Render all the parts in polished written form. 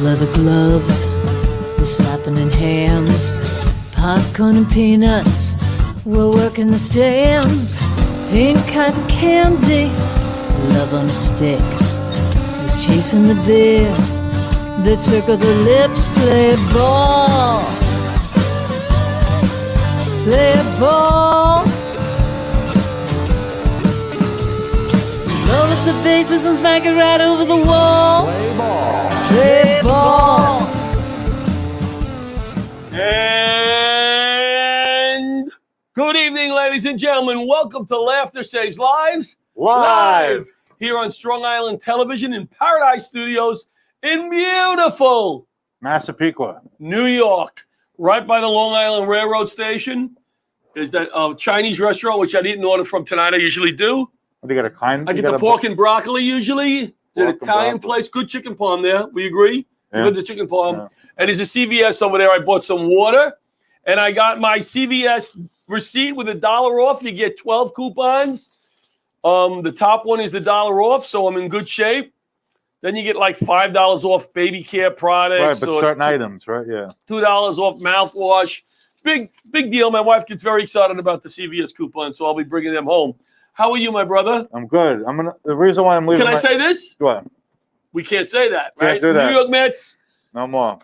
leather gloves, we're slapping in hams. Popcorn and peanuts, we're working the stands. Pink cotton candy, love on a stick. He's chasing the beer that circle the lips. Play ball, play ball. Load up the bases and smack it right over the wall. Play ball. Play ball. And good evening, ladies and gentlemen. Welcome to Laughter Saves Lives. Live. Here on Strong Island Television in Paradise Studios in beautiful Massapequa. New York. Right by the Long Island Railroad Station is that Chinese restaurant, which I didn't order from tonight. I usually do. What do you got? I get the pork and broccoli usually. It's an Italian place. Good chicken parm there. We agree? Yeah. Good the chicken parm. Yeah. And there's a CVS over there. I bought some water. And I got my CVS receipt with $1 off. You get 12 coupons. The top one is the $1 off, so I'm in good shape. Then you get like $5 off baby care products. Right, but certain items, right? Yeah. $2 off mouthwash. Big deal. My wife gets very excited about the CVS coupons, so I'll be bringing them home. How are you, my brother? I'm good. The reason why I'm leaving. Can I say this? What? We can't say that, right? Can't do that. New York Mets. No more.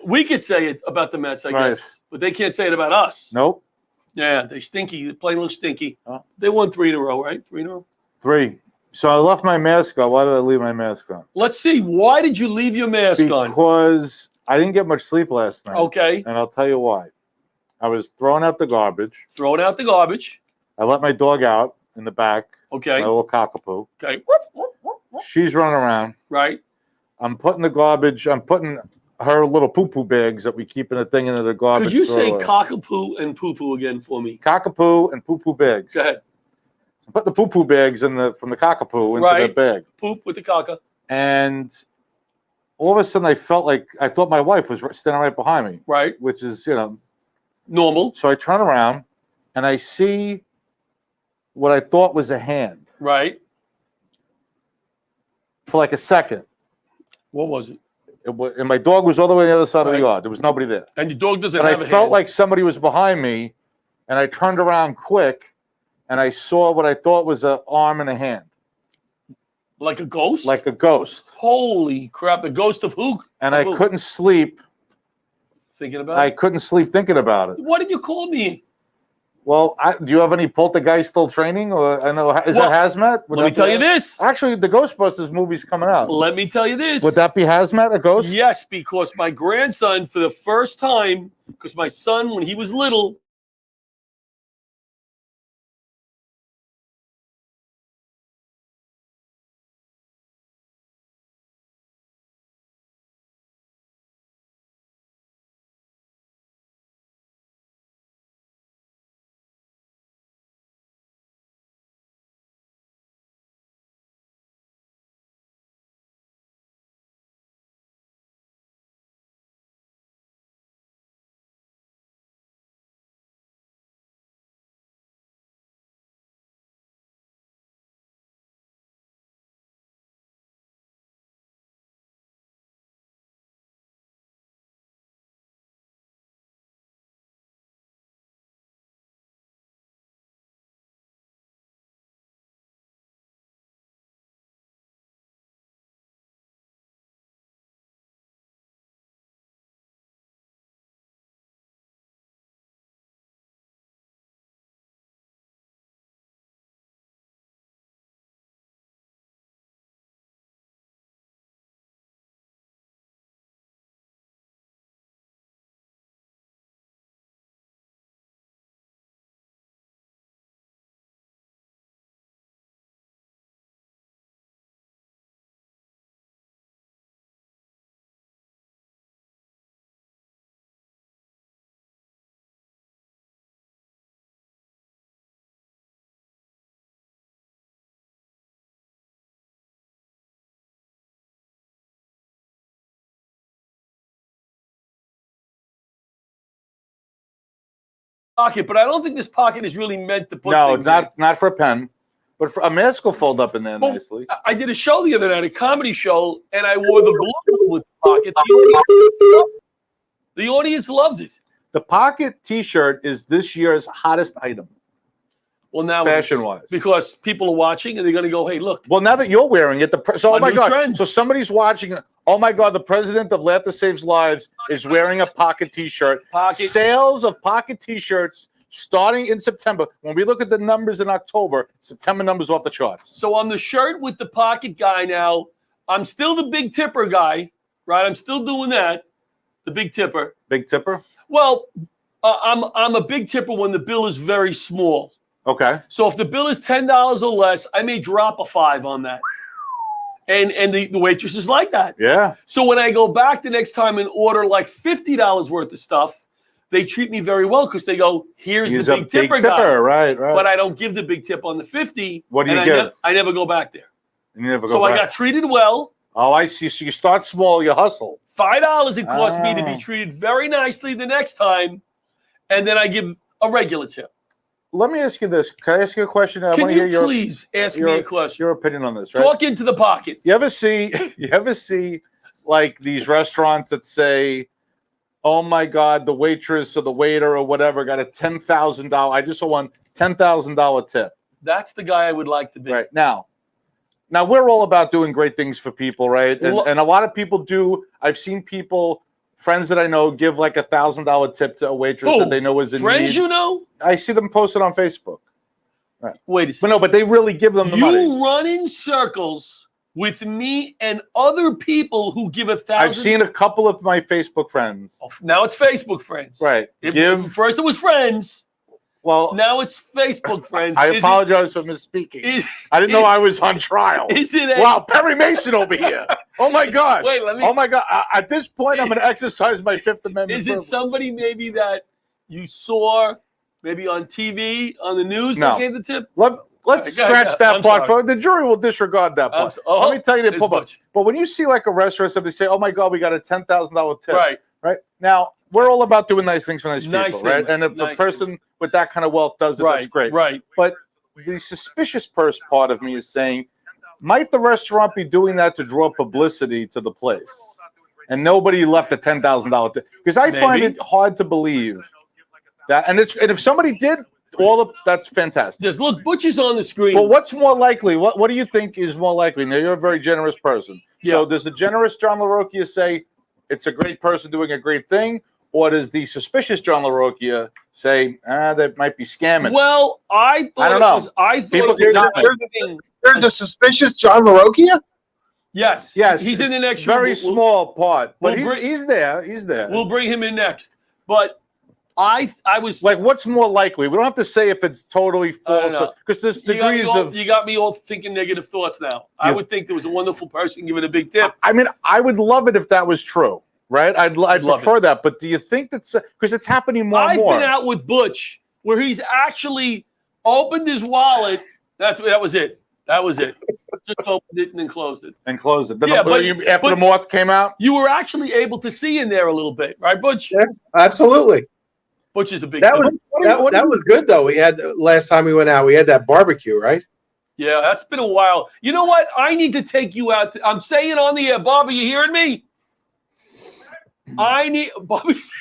We could say it about the Mets, I Right. guess, but they can't say it about us. Nope. Yeah, they stinky. They play a little stinky. Oh. They won 3 in a row, right? 3 in a row. 3. So I left my mask on. Why did I leave my mask on? Let's see. Why did you leave your mask on? Because I didn't get much sleep last night. Okay. And I'll tell you why. I was throwing out the garbage. Throwing out the garbage. I let my dog out in the back. Okay. My little cockapoo. Okay. She's running around. Right. I'm putting her little poo-poo bags that we keep in a thing into the garbage. Could you say thrower. cockapoo and poo-poo again for me? Cockapoo and poo-poo bags. Go ahead. So put the poo-poo bags from the cockapoo into Right. the bag. Poop with the caca. And all of a sudden I thought my wife was standing right behind me. Right. Which is, Normal. So I turn around and I see what I thought was a hand Right. for like a second. What was it? And my dog was all the way on the other side of Right. the yard. There was nobody there. And your dog doesn't And I have a felt hand. like somebody was behind me, and I turned around quick, and I saw what I thought was an arm and a hand, Like a ghost? like a ghost. Holy crap. The ghost of who? And Of I who? couldn't sleep. Thinking about I it? couldn't sleep thinking about it. What did you call me? Well, do you have any poltergeist still training, or I know is Well, that hazmat? Would Let me that tell be you this. Actually, the Ghostbusters movie's coming out. Let me tell you this. Would that be hazmat, a ghost? Yes, because my grandson, for the first time, because my son, when he was little, pocket, but I don't think this pocket is really meant to put No, things it's not for a pen. But a mask will fold up in there nicely. I did a show the other night, a comedy show, and I wore the blue with the pocket. The audience loved it. The pocket T-shirt is this year's hottest item. Well, now fashion-wise, because people are watching and they're going to go, "Hey, look!" Well, now that you're wearing it, oh my God! Trend. So somebody's watching. Oh my God! The president of Laughter Saves Lives is wearing a pocket T-shirt. Sales of pocket T-shirts starting in September. When we look at the numbers in October, September numbers off the charts. So I'm the shirt with the pocket guy now. I'm still the big tipper guy, right? I'm still doing that. The big tipper. Big tipper? Well, I'm a big tipper when the bill is very small. Okay. So if the bill is $10 or less, I may drop a $5 on that. And the waitress is like that. Yeah. So when I go back the next time and order like $50 worth of stuff, they treat me very well because they go, here's the big tipper guy. Right. But I don't give the big tip on the 50. What do you give? I never go back there. You never go so back. I got treated well. Oh, I see. So you start small, you hustle. $5 it cost me to be treated very nicely the next time, and then I give a regular tip. Let me ask you this. Can I ask you a question? I Can you please ask me a question? Your opinion on this, right? Talk into the pocket. You ever see like these restaurants that say, oh my God, the waitress or the waiter or whatever got a $10,000. I just saw one $10,000 tip. That's the guy I would like to be. Right. Now we're all about doing great things for people, right? And a lot of people do. I've seen people, friends that I know, give like $1,000 tip to a waitress that they know is in friends need. You know? I see them posted on Facebook. Right. Wait a second. But they really give them the money. You run in circles with me and other people who give $1,000. I've seen a couple of my Facebook friends. Oh, now it's Facebook friends. Right. First it was friends. Well, now it's Facebook friends. I apologize for misspeaking. I didn't know I was on trial. Wow, Perry Mason over here. Oh my God. Wait, let me. Oh my God. At this point, I'm going to exercise my Fifth Amendment. Is it somebody maybe that you saw maybe on TV, on the news that gave the tip? Let's scratch that part. The jury will disregard that part. Let me tell you the But when you see like a restaurant, somebody say, oh my God, we got a $10,000 tip. Right. Now, we're all about doing nice things for nice people, right? And if a person with that kind of wealth does it, that's great. Right. But the suspicious part of me is saying, might the restaurant be doing that to draw publicity to the place? And nobody left a $10,000 tip. Because I find it hard to believe that. And if somebody did, that's fantastic. Just look, Butch is on the screen. But what's more likely? What do you think is more likely? Now, you're a very generous person. Yeah. So does the generous John Larocchia say it's a great person doing a great thing? Or does the suspicious John Larocchia say, they might be scamming? Well, I don't know. There's a suspicious John Larocchia? Yes. He's in the next very small part. But he's there. He's there. We'll bring him in next. But I was like, what's more likely? We don't have to say if it's totally false, because there's degrees of. You got me all thinking negative thoughts now. I would think there was a wonderful person giving a big tip. I mean, I would love it if that was true, right? I'd prefer that. But do you think that's because it's happening more and more? I've been out with Butch where he's actually opened his wallet. That was it. That was it. Just opened it and then closed it. After the moth came out, you were actually able to see in there a little bit, right, Butch? Yeah, absolutely. Butch is a big. That was good though. We had last time we went out. We had that barbecue, right? Yeah, that's been a while. You know what? I need to take you out. I'm saying on the air, Bobby. You hearing me? Bobby. He's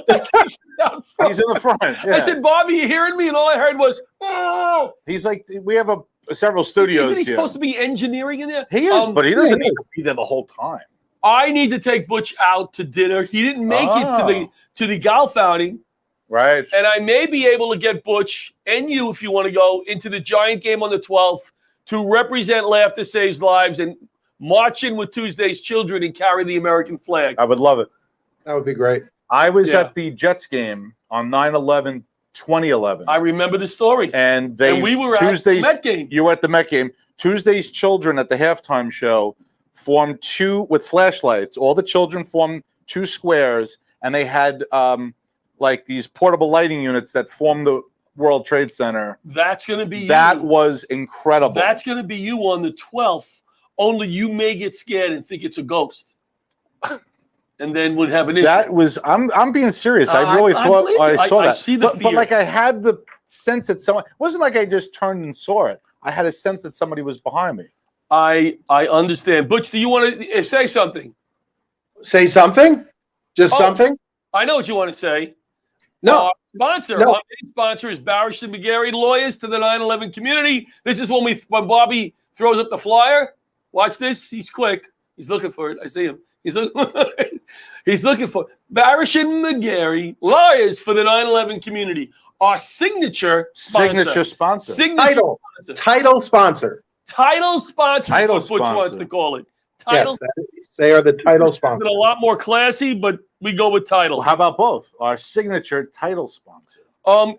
in the front. Yeah. I said, Bobby, you hearing me? And all I heard was, oh. He's like, we have several studios. Isn't he supposed to be engineering in there? He is, but he doesn't need to be there the whole time. I need to take Butch out to dinner. He didn't make it to the golf outing. Right. And I may be able to get Butch and you, if you want to go, into the Giant game on the 12th to represent Laughter Saves Lives and march in with Tuesday's Children and carry the American flag. I would love it. That would be great. I was at the Jets game on 9/11, 2011. I remember the story. And we were at the Met game. You were at the Met game. Tuesday's Children at the halftime show formed with flashlights. All the children formed two squares, and they had like these portable lighting units that formed the World Trade Center. That's going to be That was incredible. That's going to be you on the 12th, only you may get scared and think it's a ghost. And then would have an issue. That was, I'm being serious. I really thought I saw that. I see the fear. But like I had the sense that it wasn't like I just turned and saw it. I had a sense that somebody was behind me. I understand. Butch, do you want to say something? Say something? Just something? I know what you want to say. No. Sponsor. No. Our main sponsor is Barish and McGarry Lawyers to the 9/11 community. This is when Bobby throws up the flyer. Watch this. He's quick. He's looking for it. I see him. He's looking for it. Barish and McGarry Lawyers for the 9/11 community. Our signature sponsor. Title sponsor. Title sponsor. Title Butch wants to call it. Title. Yes, they are the title sponsor. A lot more classy, but we go with title. Well, how about both? Our signature title sponsor.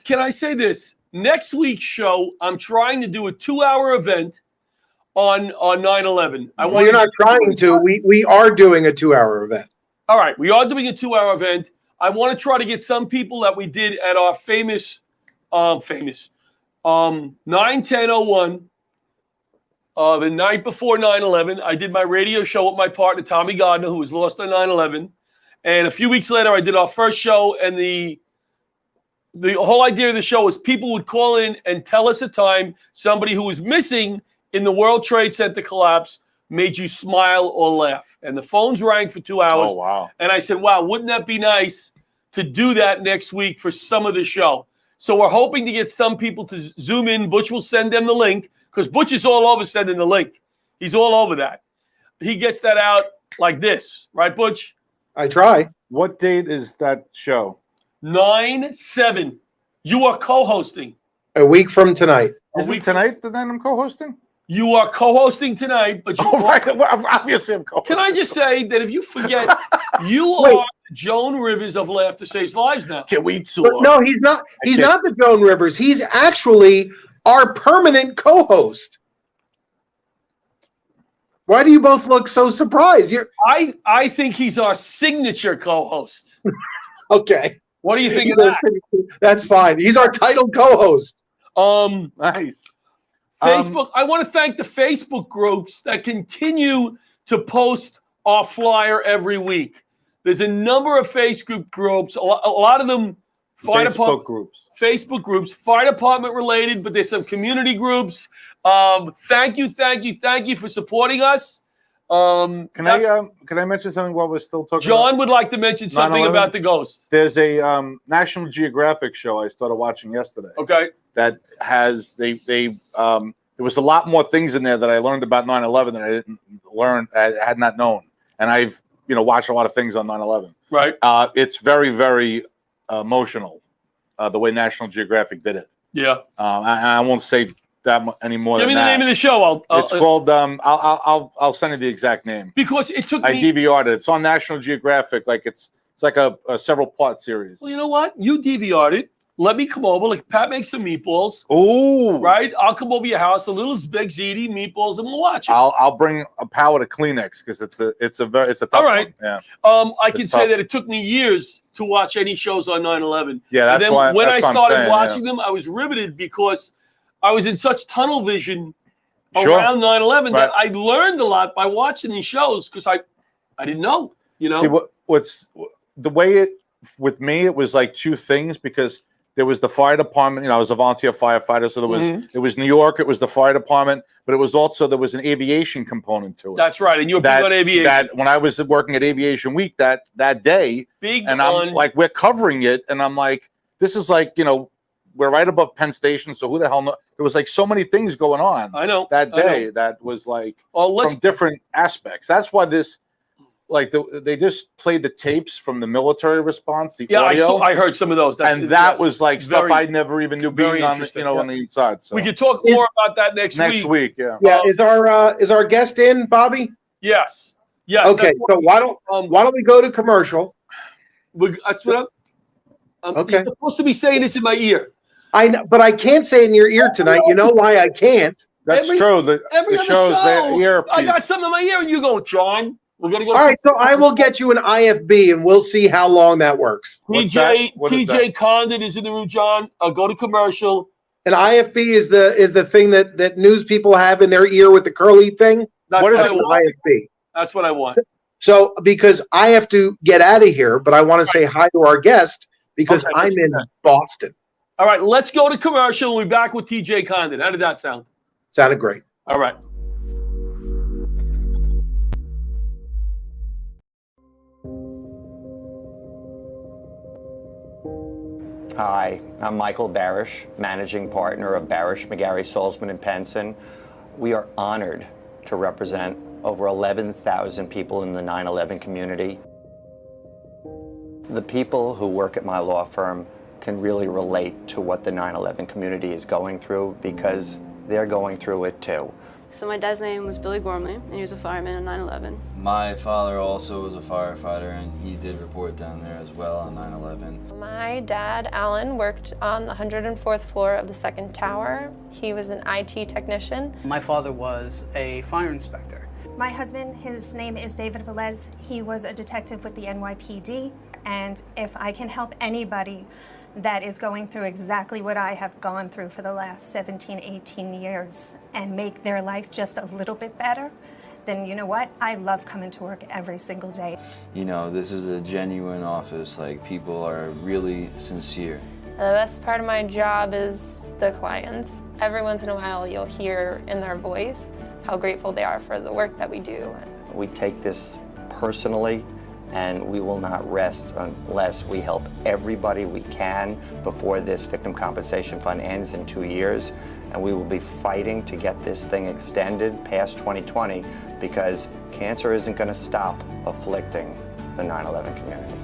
Can I say this? Next week's show, I'm trying to do a 2-hour event on 9/11. Well, you're not trying to. We are doing a 2-hour event. All right, we are doing a 2-hour event. I want to try to get some people that we did at our famous 9/10/01. The night before 9/11, I did my radio show with my partner, Tommy Gardner, who was lost on 9/11. And a few weeks later, I did our first show. And the whole idea of the show was people would call in and tell us a time somebody who was missing in the World Trade Center collapse made you smile or laugh. And the phones rang for 2 hours. Oh, wow. And I said, wow, wouldn't that be nice to do that next week for some of the show? So we're hoping to get some people to Zoom in. Butch will send them the link. Because Butch is all over sending the link. He's all over that. He gets that out like this. Right, Butch? I try. What date is that show? 9/7. You are co-hosting. A week from tonight. Is it tonight that I'm co-hosting? You are co-hosting tonight, but you right. Well, obviously I'm co-hosting. Can I just say that if you forget, you are Joan Rivers of Laughter Saves Lives now. Can we tour? No, he's not. He's not the Joan Rivers. He's actually our permanent co-host. Why do you both look so surprised? I think he's our signature co-host. Okay. What do you think of that? That's fine. He's our title co-host. Nice. Facebook. I want to thank the Facebook groups that continue to post our flyer every week. There's a number of Facebook groups. A lot of them Facebook groups. Facebook groups, fire department related, but there's some community groups. Thank you for supporting us. Can I mention something while we're still talking? John would like to mention something 9/11? about the ghost. There's a National Geographic show I started watching yesterday. Okay. That has there was a lot more things in there that I learned about 9/11 that I didn't learn, I had not known, and I've watched a lot of things on 9/11. Right. It's very, very emotional. The way National Geographic did it. Yeah. I won't say that anymore. Give me the name of the show. It's called. I'll send you the exact name. Because it took I DVR'd it. It's on National Geographic. Like it's like a several part series. Well, you know what? You DVR'd it. Let me come over. Like Pat makes some meatballs. Ooh. Right. I'll come over your house. A little big ziti meatballs, and we'll watch it. I'll bring a pallet of Kleenex because it's a tough all right. one. Yeah. I can say that it took me years to watch any shows on 9/11. Yeah, that's and then why. When I started saying, watching them, I was riveted because I was in such tunnel vision Sure. around 9/11 Right. that I learned a lot by watching these shows because I didn't know. See what's the way it with me? It was like two things because there was the fire department. I was a volunteer firefighter, so it was New York. It was the fire department, but it was also there was an aviation component to it. That's right, and you were big on aviation. That when I was working at Aviation Week that day, I'm like, we're covering it, and I'm like, this is like we're right above Penn Station, so who the hell knows? There was like so many things going on. I know that day that was like from different aspects. That's why this. Like they just played the tapes from the military response, the audio. I heard some of those, that was like stuff I never even knew being on on the inside. So we could talk more about that next week. Yeah. Yeah. Is our guest in, Bobby? Yes. Okay. So why don't we go to commercial? That's what okay. You're supposed to be saying this in my ear. I know, but I can't say in your ear tonight. You know why I can't? That's true. The show's their earpiece. I got something in my ear, and you go, John. We're gonna go. All right, so I will get you an IFB, and we'll see how long that works. TJ Condon is in the room, John. Go to commercial. An IFB is the thing that news people have in their ear with the curly thing. What is an IFB? That's what I want. So because I have to get out of here, but I want to say hi to our guest because I'm in Boston. All right, let's go to commercial. We'll be back with TJ Condon. How did that sound? Sounded great. All right. Hi, I'm Michael Barish, managing partner of Barish, McGarry, Salzman, and Penson. We are honored to represent over 11,000 people in the 9/11 community. The people who work at my law firm can really relate to what the 9/11 community is going through because they're going through it too. So my dad's name was Billy Gormley, and he was a fireman on 9/11. My father also was a firefighter, and he did report down there as well on 9/11. My dad, Alan, worked on the 104th floor of the second tower. He was an IT technician. My father was a fire inspector. My husband, his name is David Velez. He was a detective with the NYPD, and if I can help anybody that is going through exactly what I have gone through for the last 17, 18 years and make their life just a little bit better, then you know what? I love coming to work every single day. You know, this is a genuine office. Like, people are really sincere. The best part of my job is the clients. Every once in a while, you'll hear in their voice how grateful they are for the work that we do. We take this personally, and we will not rest unless we help everybody we can before this victim compensation fund ends in 2 years. And we will be fighting to get this thing extended past 2020 because cancer isn't going to stop afflicting the 9/11 community.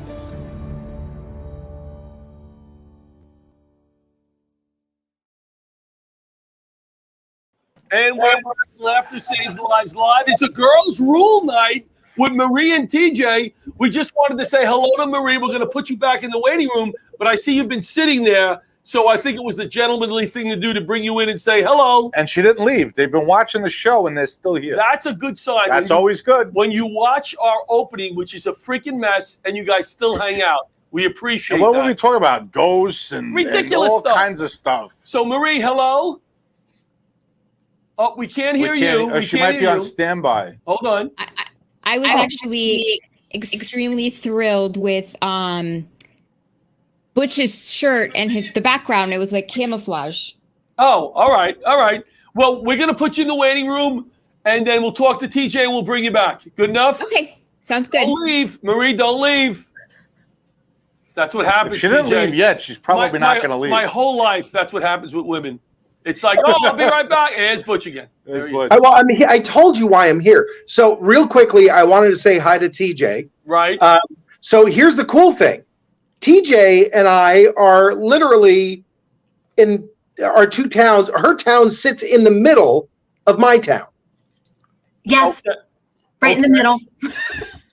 And we're Laughter Saves Lives Live. It's a girls' rule night with Marie and TJ. We just wanted to say hello to Marie. We're going to put you back in the waiting room, but I see you've been sitting there, so I think it was the gentlemanly thing to do to bring you in and say hello. And she didn't leave. They've been watching the show, and they're still here. That's a good sign. That's always good. When you watch our opening, which is a freaking mess, and you guys still hang out, we appreciate And what that. were we talking about? Ghosts and Ridiculous all stuff. kinds of stuff. So, Marie, hello? Oh, we can't hear you. She might be on standby. Hold on. I was actually extremely thrilled with Butch's shirt and the background. It was like camouflage. Oh, all right. All right. Well, we're going to put you in the waiting room, and then we'll talk to TJ, and we'll bring you back. Good enough? Okay. Sounds good. Don't leave. Marie, don't leave. That's what happens, If she didn't TJ. leave yet, she's probably not going to leave. My whole life, that's what happens with women. It's like, oh, I'll be right back. And there's Butch again. There's Butch. Well, I told you why I'm here. So real quickly, I wanted to say hi to TJ. Right. So here's the cool thing. TJ and I are literally in our two towns. Her town sits in the middle of my town. Yes, Okay. right in the middle.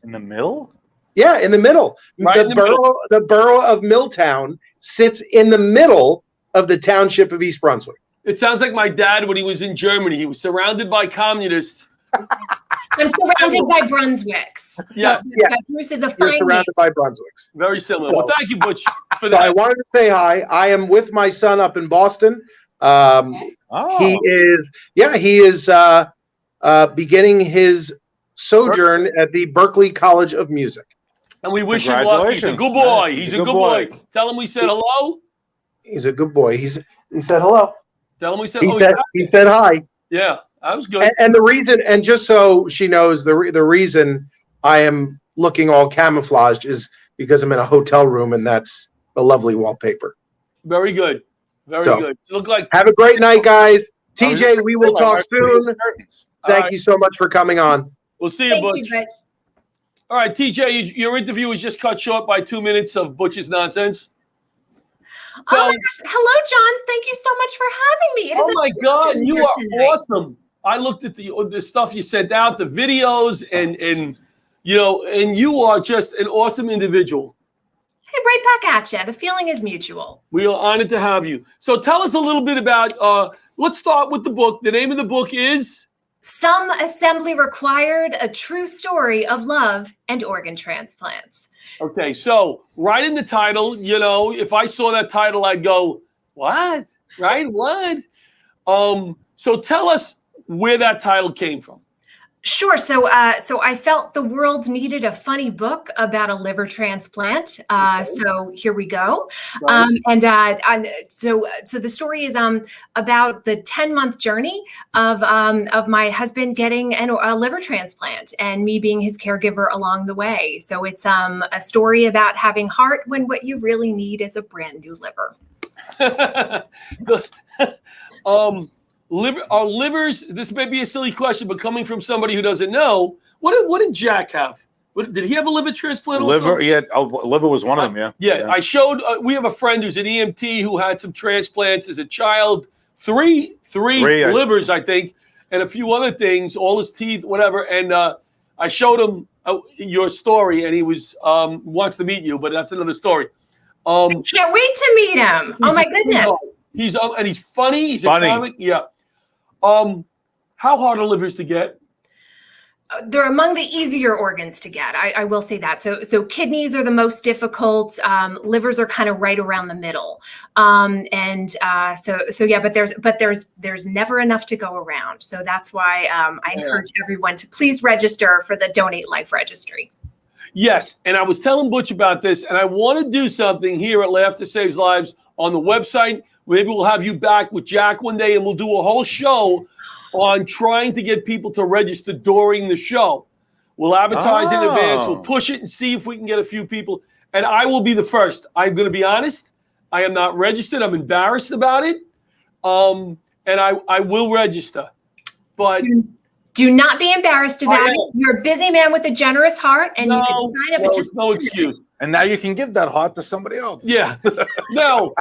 In the middle? Yeah, in the middle. Right the in the middle. The borough of Milltown sits in the middle of the township of East Brunswick. It sounds like my dad when he was in Germany. He was surrounded by communists. I'm surrounded by Brunswicks. So Yeah. Bruce is a You're fine name. surrounded by Brunswicks. Very similar. Well, thank you, Butch, for So I that. wanted to say hi. I am with my son up in Boston. He is beginning his sojourn at the Berklee College of Music. And we wish him luck. He's a good boy. Nice. He's a good boy. Tell him we said hello. He's a good boy. He said hello. Tell him we said, He said hi. yeah, that was good. And the reason, and just so she knows, the reason I am looking all camouflaged is because I'm in a hotel room, and that's a lovely wallpaper. Very good. Very So, good. Look like Have a great night, guys. TJ, we will talk soon. All Thank right. you so much for coming on. We'll see you, Thank Butch. you, Butch. All right, TJ, your interview was just cut short by 2 minutes of Butch's nonsense. Oh my gosh. Hello, John. Thank you so much for having me. It is Oh a my pleasure God, to be you here are tonight. awesome. I looked at the stuff you sent out, the videos, and you are just an awesome individual. Hey, right back at you. The feeling is mutual. We are honored to have you. So tell us a little bit about, let's start with the book. The name of the book is? Some Assembly Required, a true story of love and organ transplants. Okay, so right in the title, if I saw that title, I'd go, what? Right? What? So tell us where that title came from. Sure. So I felt the world needed a funny book about a liver transplant. So here we go. Right. So the story is about the 10-month journey of my husband getting a liver transplant and me being his caregiver along the way. So it's a story about having heart when what you really need is a brand new liver. Our livers, this may be a silly question, but coming from somebody who doesn't know, what did Jack have? Did he have a liver transplant also? Liver, yeah. Liver was one of them, yeah. I showed, we have a friend who's an EMT who had some transplants as a child, three livers, I think, and a few other things, all his teeth, whatever. And I showed him your story, and he wants to meet you, but that's another story. Can't wait to meet him. Oh my goodness. And he's funny. He's funny. A comic. Yeah. How hard are livers to get? They're among the easier organs to get. I will say that. So kidneys are the most difficult. Livers are kind of right around the middle. But there's never enough to go around. So that's why I encourage everyone to please register for the Donate Life Registry. Yes, and I was telling Butch about this, and I want to do something here at Laughter Saves Lives on the website. Maybe we'll have you back with Jack one day, and we'll do a whole show on trying to get people to register during the show. We'll advertise in advance. We'll push it and see if we can get a few people. And I will be the first. I'm going to be honest. I am not registered. I'm embarrassed about it. And I will register. But do not be embarrassed about it. You're a busy man with a generous heart, and you can sign up. No excuse. And now you can give that heart to somebody else. Yeah. No.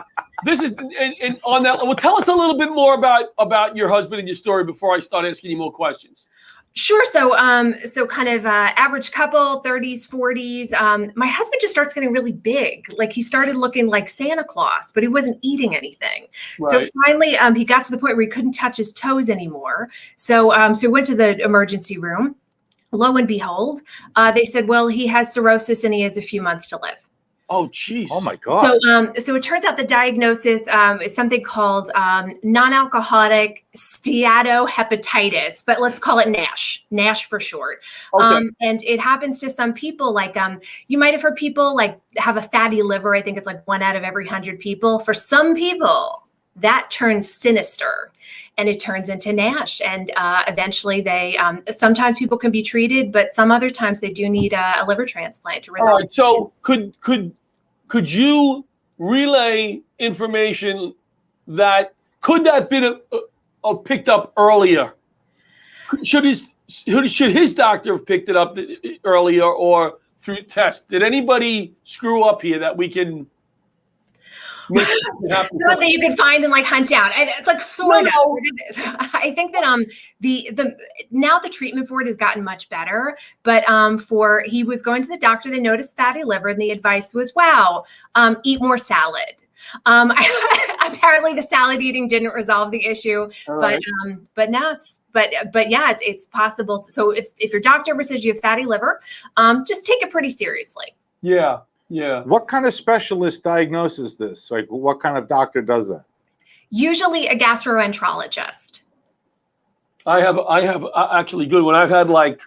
This is and on that. Well, tell us a little bit more about your husband and your story before I start asking you more questions. Sure. So kind of average couple, 30s, 40s. My husband just starts getting really big. Like he started looking like Santa Claus, but he wasn't eating anything. Right. So finally, he got to the point where he couldn't touch his toes anymore. So he went to the emergency room. Lo and behold, they said, well, he has cirrhosis and he has a few months to live. Oh, geez. Oh, my God. So it turns out the diagnosis is something called non-alcoholic steatohepatitis, but let's call it NASH for short. Okay. And it happens to some people, like you might have heard people like have a fatty liver. I think it's like 1 out of every 100 people. For some people, that turns sinister. And it turns into NASH, and eventually they. Sometimes people can be treated, but some other times they do need a liver transplant to resolve. All right. So could you relay information that have been picked up earlier? Should his doctor have picked it up earlier or through test? Did anybody screw up here that we can? Not that you could find and like hunt down. It's like sort of. I think that now the treatment for it has gotten much better. But he was going to the doctor, they noticed fatty liver, and the advice was, wow, eat more salad. Apparently the salad eating didn't resolve the issue, right. But now it's possible. So if your doctor ever says you have fatty liver, just take it pretty seriously. Yeah. Yeah. What kind of specialist diagnoses this? Like, what kind of doctor does that? Usually a gastroenterologist. I have actually good one. I've had like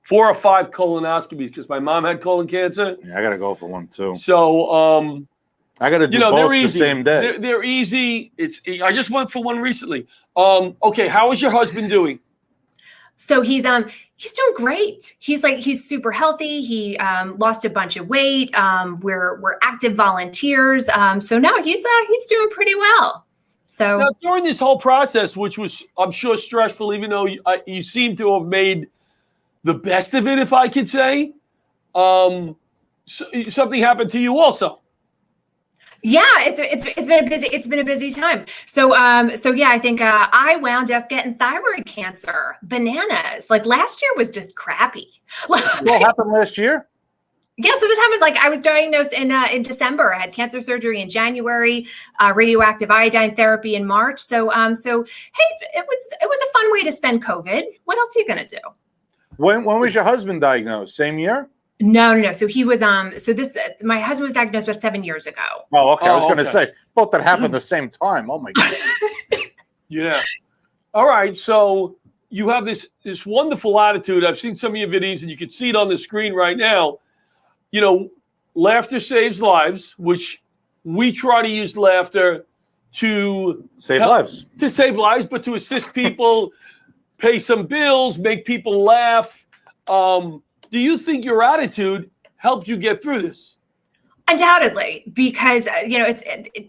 4 or 5 colonoscopies because my mom had colon cancer. Yeah, I got to go for one too. So, I got to do both the same day. They're easy. I just went for one recently. Okay. How is your husband doing? So he's doing great. He's super healthy. He lost a bunch of weight. We're active volunteers. So now he's doing pretty well. So now, during this whole process, which was, I'm sure, stressful, even though you seem to have made the best of it, if I could say, something happened to you also. Yeah, it's been a busy time. So yeah, I think I wound up getting thyroid cancer. Bananas. Like last year was just crappy. What happened last year? Yeah, so this happened. Like I was diagnosed in December. I had cancer surgery in January, radioactive iodine therapy in March. So hey, it was a fun way to spend COVID. What else are you gonna do? When was your husband diagnosed? Same year? No. So he was my husband was diagnosed about 7 years ago. Oh, okay. I was going to say both that happened at the same time. Oh my God. Yeah. All right. So you have this wonderful attitude. I've seen some of your videos, and you can see it on the screen right now. You know, laughter saves lives, which we try to use laughter to save lives. To save lives, but to assist people, pay some bills, make people laugh. Do you think your attitude helped you get through this? Undoubtedly, because you know,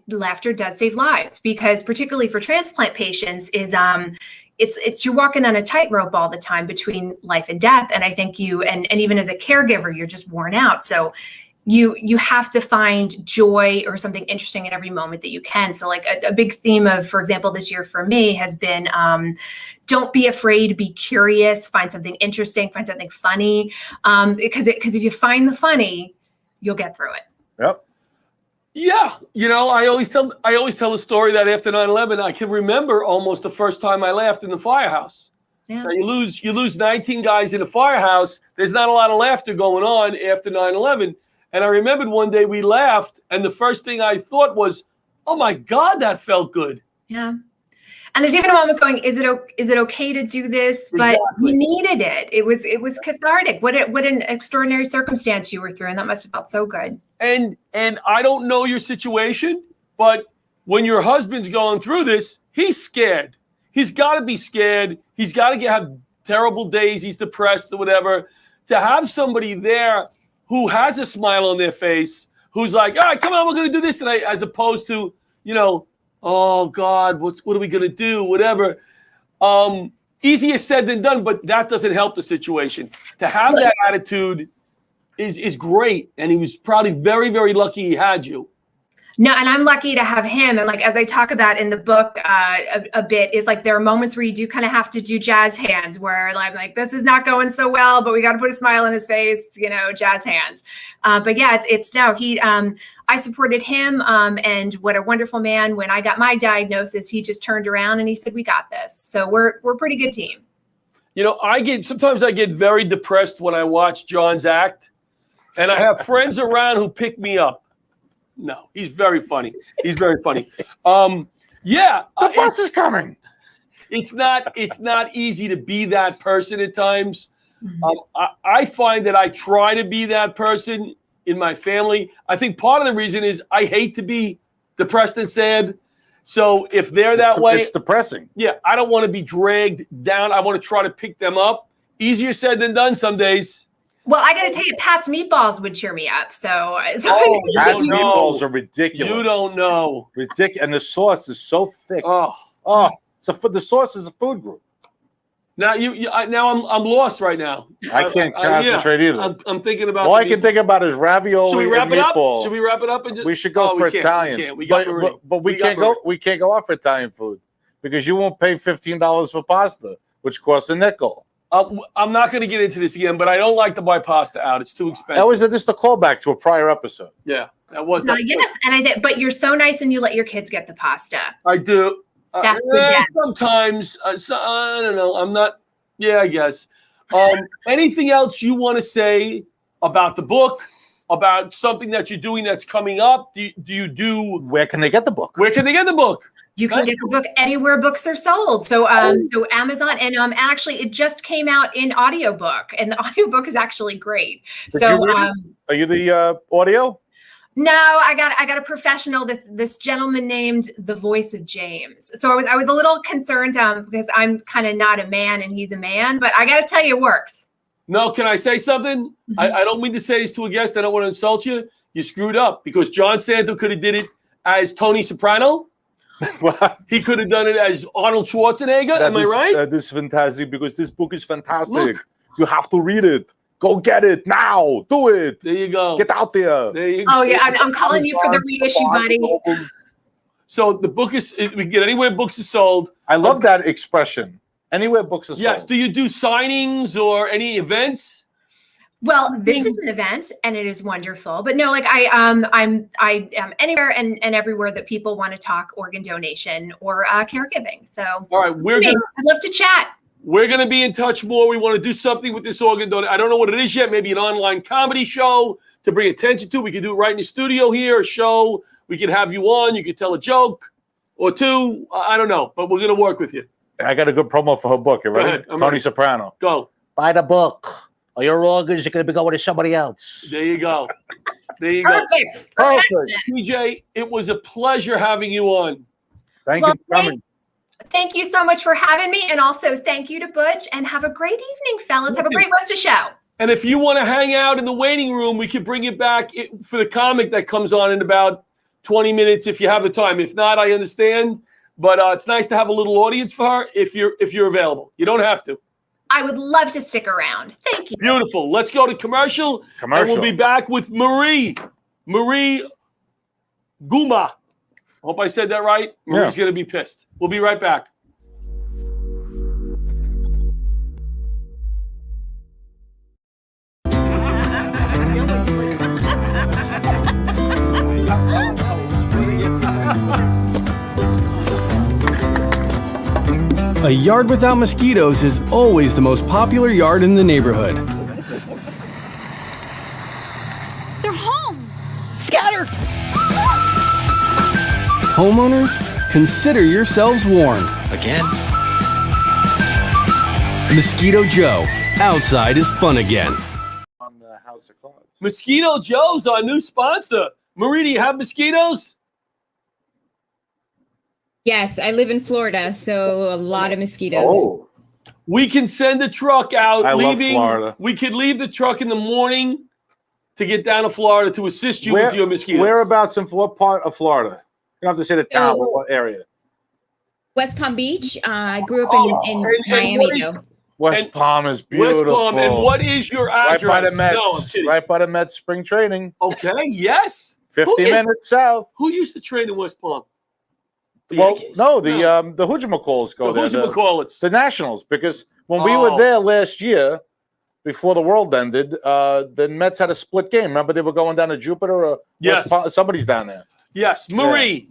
laughter does save lives. Because particularly for transplant patients, it's you're walking on a tightrope all the time between life and death. And I think and even as a caregiver, you're just worn out. So you have to find joy or something interesting in every moment that you can. So like a big theme of, for example, this year for me has been don't be afraid, be curious, find something interesting, find something funny. Because if you find the funny, you'll get through it. Yep. Yeah, you know, I always tell a story that after 9/11, I can remember almost the first time I laughed in the firehouse. Yeah. Now, you lose 19 guys in a firehouse. There's not a lot of laughter going on after 9/11. And I remembered one day we laughed, and the first thing I thought was, "Oh my God, that felt good." Yeah. And there's even a moment going, is it okay to do this? But we needed it. It was cathartic. What an extraordinary circumstance you were through, and that must have felt so good. And I don't know your situation, but when your husband's going through this, he's scared. He's got to be scared. He's got to have terrible days. He's depressed or whatever. To have somebody there who has a smile on their face, who's like, all right, come on, we're going to do this tonight, as opposed to, you know, oh God, what are we going to do? Whatever. Easier said than done, but that doesn't help the situation. To have that attitude is great. And he was probably very, very lucky he had you. No, and I'm lucky to have him. And like, as I talk about in the book a bit, is like there are moments where you do kind of have to do jazz hands where I'm like, this is not going so well, but we got to put a smile on his face, you know, jazz hands. But yeah, I supported him. And what a wonderful man. When I got my diagnosis, he just turned around and he said, we got this. So we're a pretty good team. You know, sometimes I get very depressed when I watch John's act, and I have friends around who pick me up. No, he's very funny. He's very funny. Yeah. The bus is coming. It's not easy to be that person at times. I find that I try to be that person in my family. I think part of the reason is I hate to be depressed and sad. So if they're that way. It's depressing. Yeah, I don't want to be dragged down. I want to try to pick them up. Easier said than done some days. Well, I got to tell you, Pat's meatballs would cheer me up. So Pat's meatballs are ridiculous. You don't know. Ridiculous, and the sauce is so thick. The sauce is a food group. Now I'm lost right now. I can't concentrate either. I'm thinking about. All I can think about is ravioli and meatball. Should we wrap it up? We should go for Italian. But we can't go. We can't go off for Italian food because you won't pay $15 for pasta, which costs a nickel. I'm not going to get into this again, but I don't like to buy pasta out. It's too expensive. That was just a callback to a prior episode. Yeah, that was. Yes, and but you're so nice and you let your kids get the pasta. I do. That's the death. Sometimes. I don't know. I'm not. Yeah, I guess. Anything else you want to say about the book? About something that you're doing that's coming up? Do you do? Where can they get the book? Where can they get the book? You can get the book anywhere books are sold. So so Amazon, and actually it just came out in audiobook, and the audiobook is actually great. Are you the audio? No, I got a professional, this gentleman named The Voice of James. So I was a little concerned because I'm kind of not a man and he's a man, but I got to tell you, it works. No, can I say something? Mm-hmm. I don't mean to say this to a guest. I don't want to insult you. You screwed up because John Santo could have did it as Tony Soprano. He could have done it as Arnold Schwarzenegger. Am I right? That is fantastic because this book is fantastic. Look. You have to read it. Go get it now. Do it. There you go. Get out there. There you go. Oh, yeah. I'm calling you for the reissue, buddy. So the book is, we can get anywhere books are sold. I love that expression. Anywhere books are sold. Yes. Do you do signings or any events? Well, this is an event and it is wonderful, but no, like I am anywhere and everywhere that people want to talk organ donation or caregiving. So all right, I'd love to chat. We're going to be in touch more. We want to do something with this organ donation. I don't know what it is yet. Maybe an online comedy show to bring attention to. We could do it right in the studio here, a show. We could have you on. You could tell a joke or two. I don't know, but we're going to work with you. I got a good promo for her book. You ready? ahead, I'm Tony ready. Soprano. Go. Buy the book, or your organs are going to be going to somebody else. There you go. There you Perfect. go. Perfect. PJ, it was a pleasure having you on. Thank you for coming. Thank you so much for having me. And also thank you to Butch, and have a great evening, fellas. Have a great rest of the show. And if you want to hang out in the waiting room, we can bring it back for the comic that comes on in about 20 minutes if you have the time. If not, I understand. But it's nice to have a little audience for her if you're available. You don't have to. I would love to stick around. Thank you. Beautiful. Let's go to commercial. And we'll be back with Marie Gumá. Hope I said that right. Marie's going to be pissed. We'll be right back. A yard without mosquitoes is always the most popular yard in the neighborhood. They're home! Scattered! Homeowners, consider yourselves warned. Again? Mosquito Joe, outside is fun again. On the House of Cards. Mosquito Joe's our new sponsor. Marie, do you have mosquitoes? Yes, I live in Florida, so a lot of mosquitoes. Oh. We can send a truck out. I love Florida. We could leave the truck in the morning to get down to Florida to assist you with your mosquitoes. Whereabouts in what part of Florida? You don't have to say the town, but what area? West Palm Beach. I grew up in Miami, though. West Palm is beautiful. West Palm. And what is your address? Right by the Mets. No, I'm kidding. Right by the Mets spring training. Okay, yes. 50 minutes south. Who used to train in West Palm? The Well, Yankees? no, the Hoojamacalls go there. The Nationals, because when we were there last year, before the world ended, the Mets had a split game. Remember, they were going down to Jupiter or Yes. West Palm? Somebody's down there. Yes, Marie.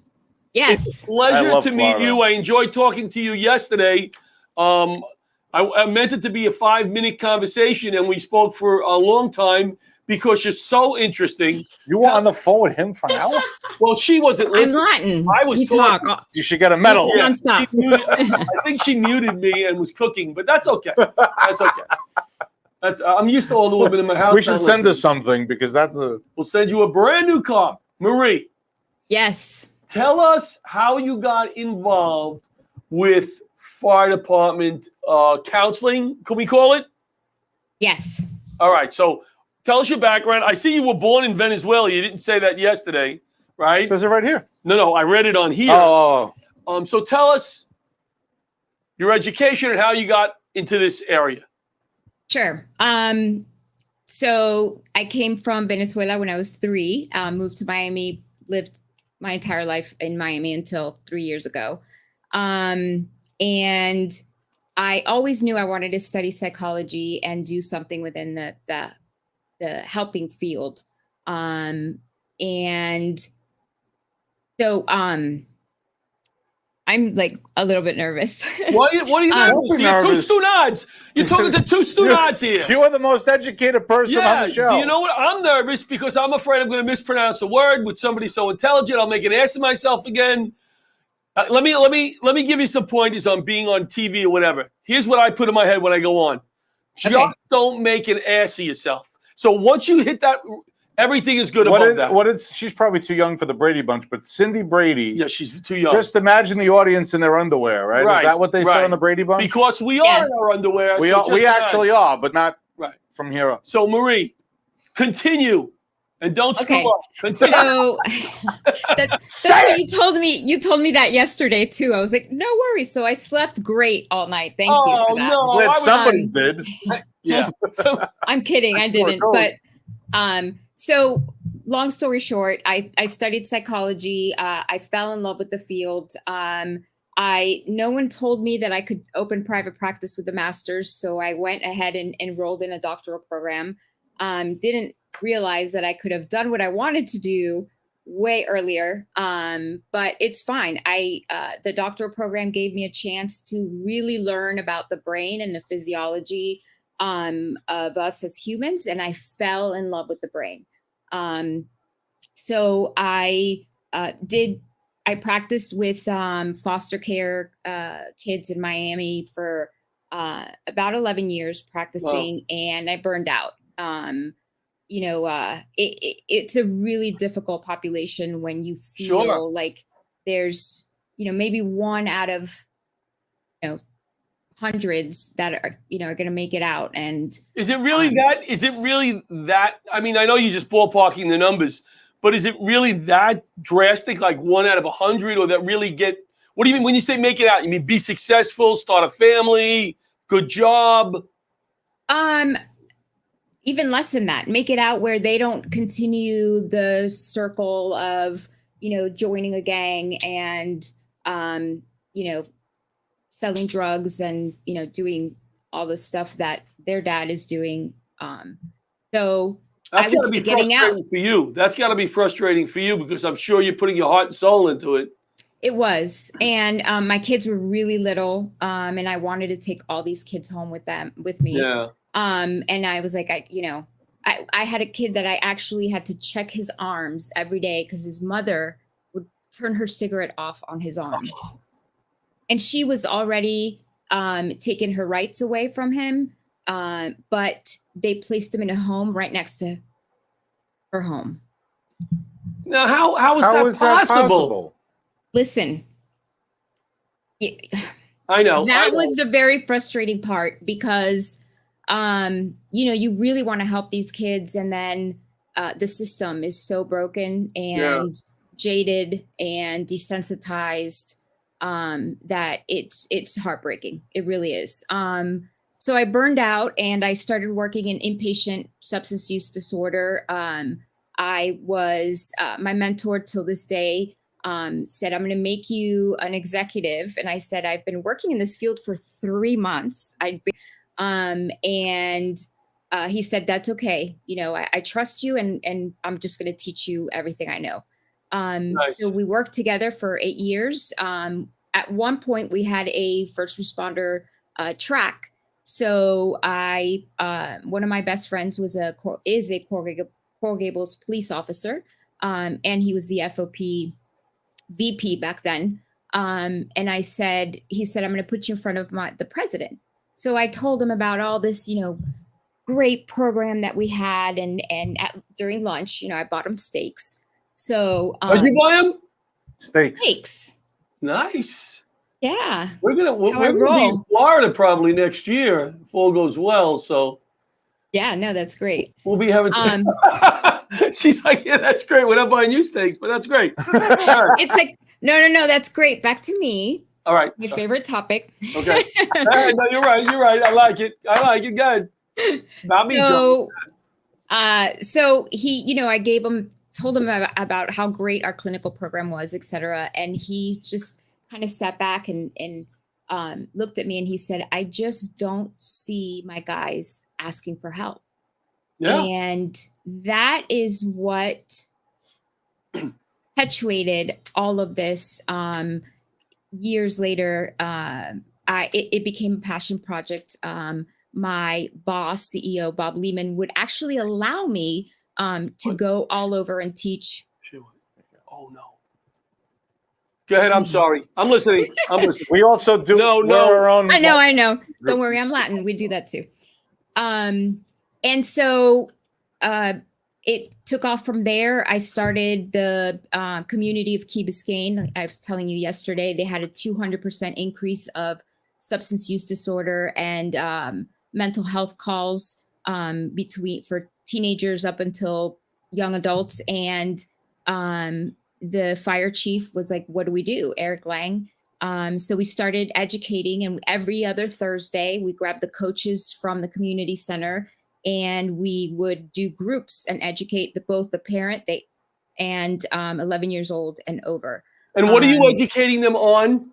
Yes. It's a pleasure to meet you. I enjoyed talking to you yesterday. I meant it to be a 5-minute conversation, and we spoke for a long time because you're so interesting. You were on the phone with him for an hour? Well, she wasn't listening. Latin. I was You talking. talk. You should get a medal. Yeah, Nonstop. I think she muted me and was cooking, but that's okay. That's okay. I'm used to all the women in my house. We should send her something because that's a. We'll send you a brand new car. Marie. Yes. Tell us how you got involved with fire department counseling. Can we call it? Yes. All right. So tell us your background. I see you were born in Venezuela. You didn't say that yesterday, right? It says it right here. No, I read it on here. Oh. So tell us your education and how you got into this area. Sure. So I came from Venezuela when I was 3, moved to Miami, lived my entire life in Miami until 3 years ago. And I always knew I wanted to study psychology and do something within the helping field. And so I'm like a little bit nervous. What are you nervous? You're two stu-nods. You're talking to two stu-nods here. You are the most educated person on the show. You know what? I'm nervous because I'm afraid I'm going to mispronounce a word with somebody so intelligent. I'll make an ass of myself again. Let me give you some pointers on being on TV or whatever. Here's what I put in my head when I go on. Just don't make an ass of yourself. So once you hit that, everything is good above that. She's probably too young for the Brady Bunch, but Cindy Brady. Yeah, she's too young. Just imagine the audience in their underwear, right? Is that what they said on the Brady Bunch? Because we are in our underwear. We actually are, but not from here up. So Marie, continue. And don't screw up. So that's what you told me that yesterday too. I was like, no worries. So I slept great all night. Thank you for that. No, somebody did. Yeah. I'm kidding. I didn't. But so long story short, I studied psychology. I fell in love with the field. No one told me that I could open private practice with a master's. So I went ahead and enrolled in a doctoral program. Didn't realize that I could have done what I wanted to do way earlier. But it's fine. The doctoral program gave me a chance to really learn about the brain and the physiology of us as humans. And I fell in love with the brain. So I did I practiced with foster care kids in Miami for about 11 years practicing, and I burned out. It's a really difficult population when you feel like there's, maybe one out of, hundreds that are, are going to make it out. And is it really that? Is it really that? I mean, I know you're just ballparking the numbers, but is it really that drastic? Like 1 out of 100, or that really get? What do you mean when you say make it out? You mean be successful, start a family, good job? Even less than that. Make it out where they don't continue the circle of, joining a gang and, selling drugs and, doing all the stuff that their dad is doing. So that's got to be frustrating for you. That's got to be frustrating for you because I'm sure you're putting your heart and soul into it. It was. And my kids were really little. And I wanted to take all these kids home with me. Yeah. And I was like, I had a kid that I actually had to check his arms every day because his mother would turn her cigarette off on his arm. And she was already taking her rights away from him. But they placed him in a home right next to her home. Now, how is that possible? Listen. I know. That was the very frustrating part because you really want to help these kids, and then the system is so broken and jaded and desensitized that it's heartbreaking. It really is. So I burned out and I started working in inpatient substance use disorder. I was my mentor till this day said, I'm going to make you an executive. And I said, I've been working in this field for 3 months. And he said, that's okay. I trust you and I'm just going to teach you everything I know. Nice. So we worked together for 8 years. At one point we had a first responder track. So one of my best friends is a Coral Gables police officer. And he was the FOP VP back then. And he said, I'm going to put you in front of the president. So I told him about all this, great program that we had. And during lunch, I bought him steaks. So what'd you buy him? Steaks. Nice. Yeah. We're gonna be in Florida probably next year if all goes well. So yeah, no, that's great. We'll be having she's like, yeah, that's great. We're not buying you steaks, but that's great. It's like, no, that's great. Back to me. All right. My favorite topic. Okay. No, you're right. I like it. Good. So he, I told him about how great our clinical program was, et cetera. And he just kind of sat back and looked at me and he said, I just don't see my guys asking for help. Yeah. And that is what perpetuated all of this. Years later, it became a passion project. My boss, CEO Bob Lehman, would actually allow me to go all over and teach. Oh no! Go ahead. I'm sorry. I'm listening. We also do our own. I know. Don't worry. I'm Latin. We do that too. And so it took off from there. I started the community of Key Biscayne. I was telling you yesterday, they had a 200% increase of substance use disorder and mental health calls for teenagers up until young adults. And the fire chief was like, what do we do? Eric Lang. So we started educating, and every other Thursday we grabbed the coaches from the community center and we would do groups and educate both the parent and 11 years old and over. And what are you educating them on?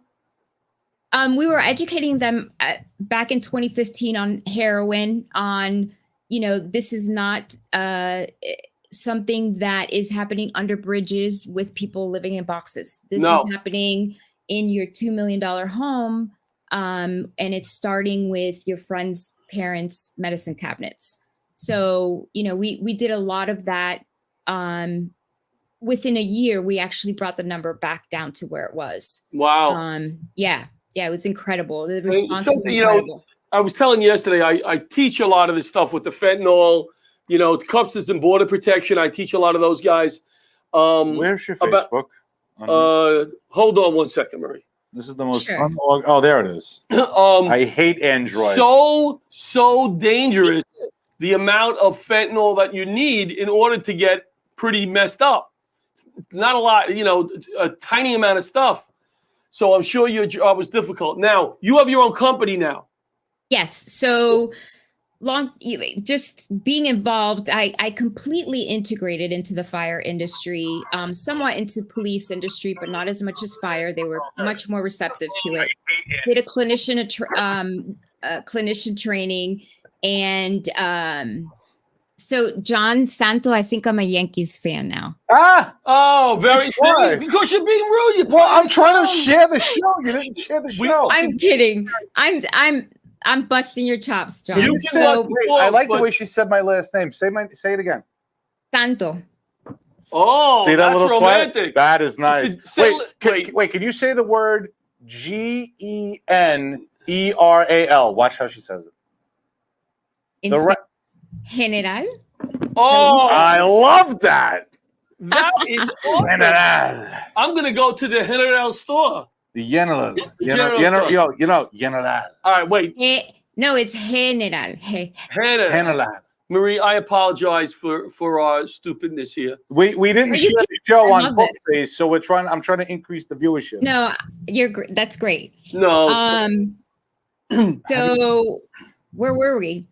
We were educating them back in 2015 on heroin, on, this is not something that is happening under bridges with people living in boxes. This is happening in your $2 million home. And it's starting with your friend's parents' medicine cabinets. So, we did a lot of that within a year, we actually brought the number back down to where it was. Wow. Yeah, it was incredible. The response was You incredible. know, I was telling you yesterday, I teach a lot of this stuff with the fentanyl, you know, Customs and Border Protection. I teach a lot of those guys. Where's your Facebook? Hold on one second, Marie. This is the most oh, there it is. I hate Android. So dangerous, the amount of fentanyl that you need in order to get pretty messed up. Not a lot, you know, a tiny amount of stuff. So I'm sure your job was difficult. Now, you have your own company now. Yes. So just being involved, I completely integrated into the fire industry, somewhat into police industry, but not as much as fire. They were much more receptive to it. Did a clinician training, and so John Santo, I think I'm a Yankees fan now. Oh, very good. Because you're being rude. I'm trying to share the show. You didn't share the show. I'm kidding. I'm busting your chops, John. I like the way she said my last name. Say it again. Santo. Oh, see that that's little romantic. twat? That is nice. Wait, can you say the word General? Watch how she says it. General. Oh, I love that. That is awesome. I'm gonna go to the General store. The General. General. All right, wait. No, it's General. General. Marie, I apologize for our stupidness here. We didn't share the show on Bookface, so I'm trying to increase the viewership. No, that's great. No. So where were we?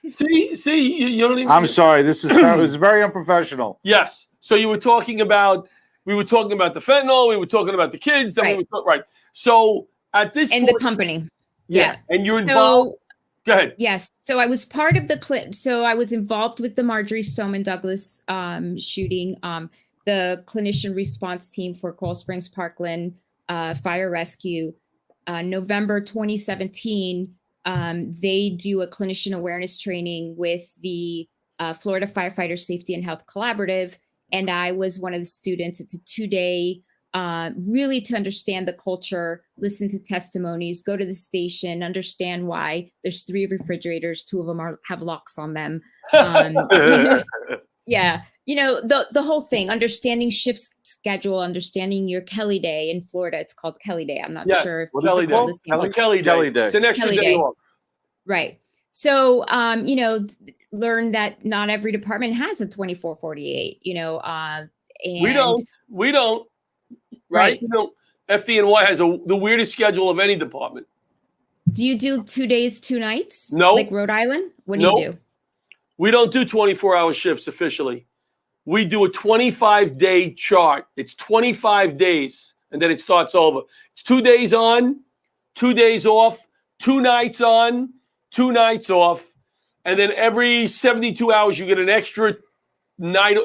See, you don't even. I'm sorry. It was very unprofessional. Yes. So we were talking about the fentanyl. We were talking about the kids. Then right. So at this point, the company. Yeah. And you're involved. Go ahead. Yes. So I was part of I was involved with the Marjorie Stoneman Douglas shooting, the clinician response team for Coral Springs Parkland fire rescue. November 2017, they do a clinician awareness training with the Florida Firefighter Safety and Health Collaborative. And I was one of the students. It's a 2-day, really to understand the culture, listen to testimonies, go to the station, understand why there's 3 refrigerators, 2 of them have locks on them. Yeah, you know, the whole thing, understanding shift schedule, understanding your Kelly Day in Florida. It's called Kelly Day. I'm not sure if Kelly Day. Kelly Day. It's an extra day off. Right. So, you know, learn that not every department has a 24/48, you know, and we don't, right? You know, FDNY has the weirdest schedule of any department. Do you do 2 days, 2 nights? No. Like Rhode Island? What do you do? We don't do 24-hour shifts officially. We do a 25-day chart. It's 25 days, and then it starts over. It's 2 days on, 2 days off, 2 nights on, 2 nights off, and then every 72 hours you get an extra night.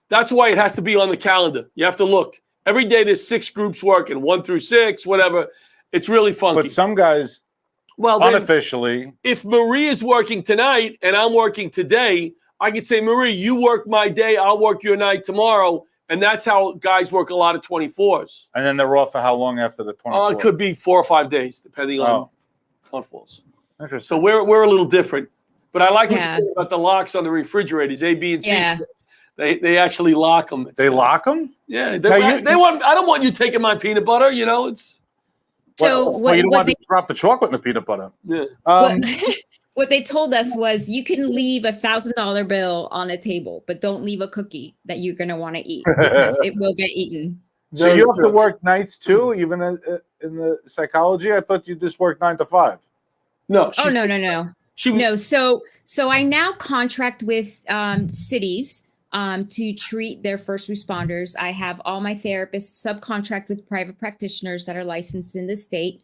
That's why it has to be on the calendar. You have to look. Every day there's 6 groups working, 1 through 6, whatever. It's really funky. But some guys, unofficially, if Marie is working tonight and I'm working today, I could say, Marie, you work my day, I'll work your night tomorrow. And that's how guys work a lot of 24s. And then they're off for how long after the 24? It could be 4 or 5 days, depending on falls. Interesting. So we're a little different. But I like what you said about the locks on the refrigerators, A, B, and C. Yeah. They actually lock them. They lock them? Yeah. I don't want you taking my peanut butter, you know, it's. So you don't want to drop the chocolate in the peanut butter. Yeah. What they told us was you can leave $1,000 bill on a table, but don't leave a cookie that you're going to want to eat because it will get eaten. So you have to work nights too, even in the psychology? I thought you just worked 9 to 5. No. No. So I now contract with cities to treat their first responders. I have all my therapists subcontract with private practitioners that are licensed in the state.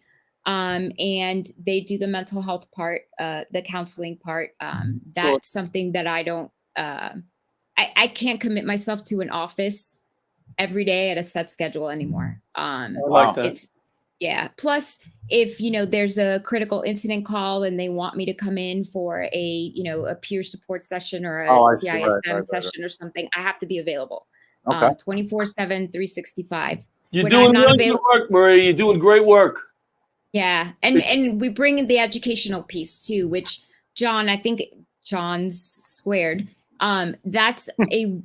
And they do the mental health part, the counseling part. That's something that I don't, I can't commit myself to an office every day at a set schedule anymore. I like that. Plus, if, you know, there's a critical incident call and they want me to come in for a peer support session or a CISM session or something, I have to be available. Okay. 24/7, 365. You're When doing I'm not really good work, Marie. You're doing great work. Yeah, and we bring in the educational piece too, which John, I think John's squared. That's a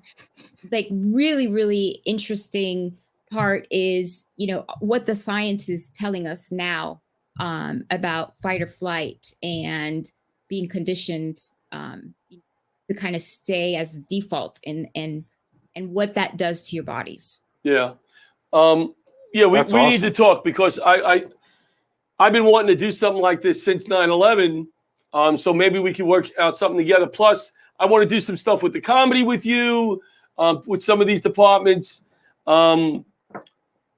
like really interesting part is, you know, what the science is telling us now about fight or flight and being conditioned to kind of stay as default and what that does to your bodies. Yeah. We awesome. need to talk because I've been wanting to do something like this since 9/11. So maybe we can work out something together. Plus, I want to do some stuff with the comedy with you, with some of these departments. Down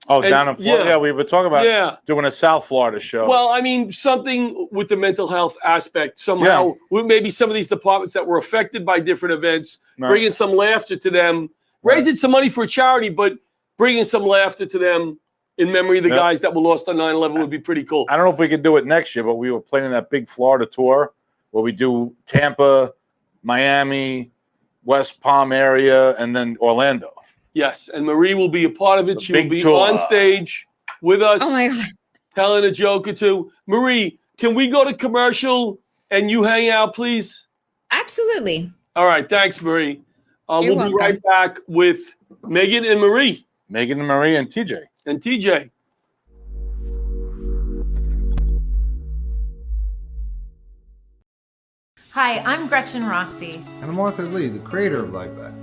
in Florida. Yeah, we were talking about doing a South Florida show. Well, I mean, something with the mental health aspect somehow. With maybe some of these departments that were affected by different events, bringing some laughter to them, raising some money for a charity, but bringing some laughter to them in memory of the guys that were lost on 9/11 would be pretty cool. I don't know if we can do it next year, but we were planning that big Florida tour where we do Tampa, Miami, West Palm area, and then Orlando. Yes, and Marie will be a part of it. She will be tour. on stage with us, Oh my God. telling a joke or two. Marie, can we go to commercial and you hang out, please? Absolutely. All right, thanks, Marie. We'll welcome. be right back with Megan and Marie. Megan and Marie and TJ. And TJ. Hi, I'm Gretchen Rossi. And I'm Arthur Lee, the creator of Lifevac.